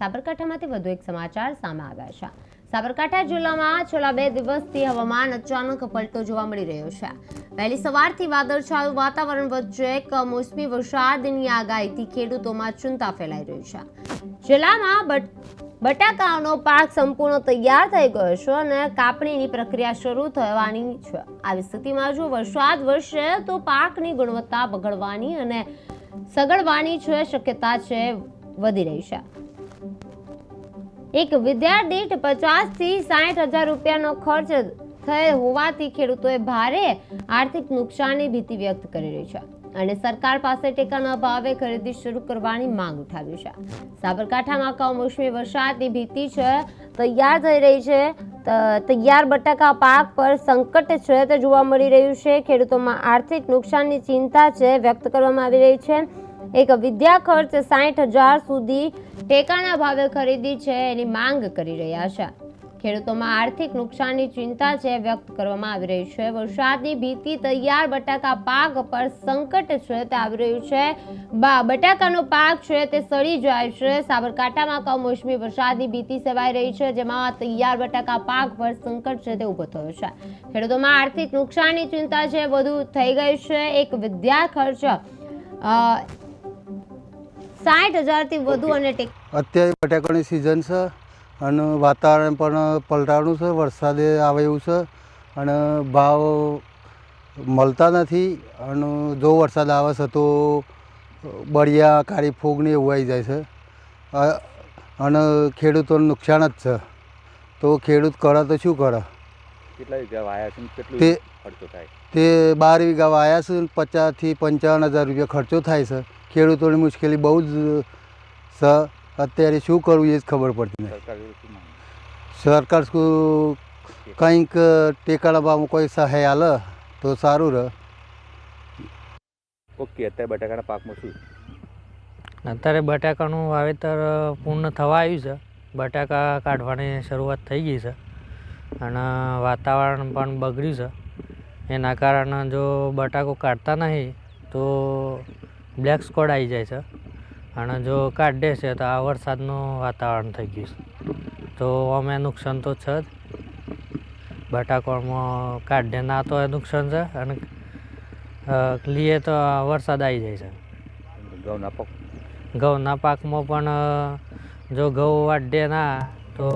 સાબરકાંઠામાંથી વધુ એક સમાચાર સામે આવ્યા છે। સાબરકાંઠા જિલ્લામાં છેલ્લા 2 દિવસથી હવામાન અચાનક પલટો જોવા મળી રહ્યો છે। વહેલી સવારથી વાદળછાયું વાતાવરણ વચ્ચે કમોસમી વરસાદની આગાહીથી ખેડૂતોમાં ચિંતા ફેલાઈ રહી છે। જિલ્લામાં બટાકાનો પાક સંપૂર્ણ તૈયાર થઈ ગયો છે અને કાપણીની પ્રક્રિયા શરૂ થવાની છે। આવી સ્થિતિમાં જો વરસાદ વરસે તો પાકની ગુણવત્તા બગડવાની અને સગળવાની શક્યતા વધી રહી છે। એક વિદ્યાર્થી દીઠ 50 થી 60 હજાર રૂપિયાનો ખર્ચ થયેલ હોવાથી ખેડૂતોએ ભારે આર્થિક નુકસાનની ભીતિ વ્યક્ત કરી રહી છે અને સરકાર પાસે ટેકાના ભાવે ખરીદી શરૂ કરવાની માંગ ઉઠાવી છે। સાબરકાંઠામાં કમોસમી વરસાદની ભીતિ તૈયાર થઈ રહી છે। તૈયાર બટાકા પાક પર સંકટ તે જોવા મળી રહ્યું છે। ખેડૂતોમાં આર્થિક નુકસાનની ચિંતા વ્યક્ત કરવામાં આવી રહી છે। એક વિદ્યા ખર્ચ 60 હજાર સુધી ટેકાના ભાવે ખરીદી એની માંગ કરી રહ્યા છે। ખેડૂતોમાં આર્થિક નુકસાનની ચિંતા વ્યક્ત કરવામાં આવી રહી છે। વરસાદની ભીતિ તૈયાર બટાકા પાક પર સંકટ તે આવી રહ્યું છે। બટાકાનો પાક તે સડી જાય છે। સાબરકાંઠામાં કમોસમી વરસાદની ભીતિ સેવાઈ રહી છે, જેમાં તૈયાર બટાકા પાક પર સંકટ તે ઊભો થયો છે। ખેડૂતોમાં આર્થિક નુકસાનની ચિંતા વધુ થઈ ગઈ છે। એક વિદ્યા ખર્ચ 60 હજારથી વધુ અને અત્યારે બટાકાની સિઝન છે અને વાતાવરણ પણ પલટાનું છે, વરસાદે આવે એવું છે અને ભાવ મળતા નથી। અને જો વરસાદ આવે છે તો બળિયા કાળી ફૂગ ને એવું આવી જાય છે અને ખેડૂતોને નુકસાન જ છે। તો ખેડૂત કરે તો શું કરે? કેટલા વીઘા વાયા છે, કેટલો ખર્ચો થાય? તે 12 વીઘા વાયા છે, 50 થી 55 હજાર રૂપિયા ખર્ચો થાય છે। ખેડૂતોની મુશ્કેલી બહુ જ છે। અત્યારે શું કરવું એ જ ખબર પડતી નથી। સરકાર કંઈક ટેકાના ભાવમાં કોઈ સહાય આલે તો સારું રહે। ઓકે, અત્યારે બટાકાના પાકમાં શું? અત્યારે બટાકાનું વાવેતર પૂર્ણ થવા આવ્યું છે। બટાકા કાઢવાની શરૂઆત થઈ ગઈ છે અને વાતાવરણ પણ બગડ્યું છે। એના કારણે જો બટાકો કાઢતા નહીં તો બ્લેક સ્કોડ આવી જાય છે અને જો કાઢે છે તો આ વરસાદનું વાતાવરણ થઈ ગયું છે, તો અમે નુકસાન તો છે જ। બટાકામાં કાઢે ના તો નુકસાન છે અને લીએ તો વરસાદ આવી જાય છે। ઘઉંના પાકમાં પણ જો ઘઉં વાઢે ના તો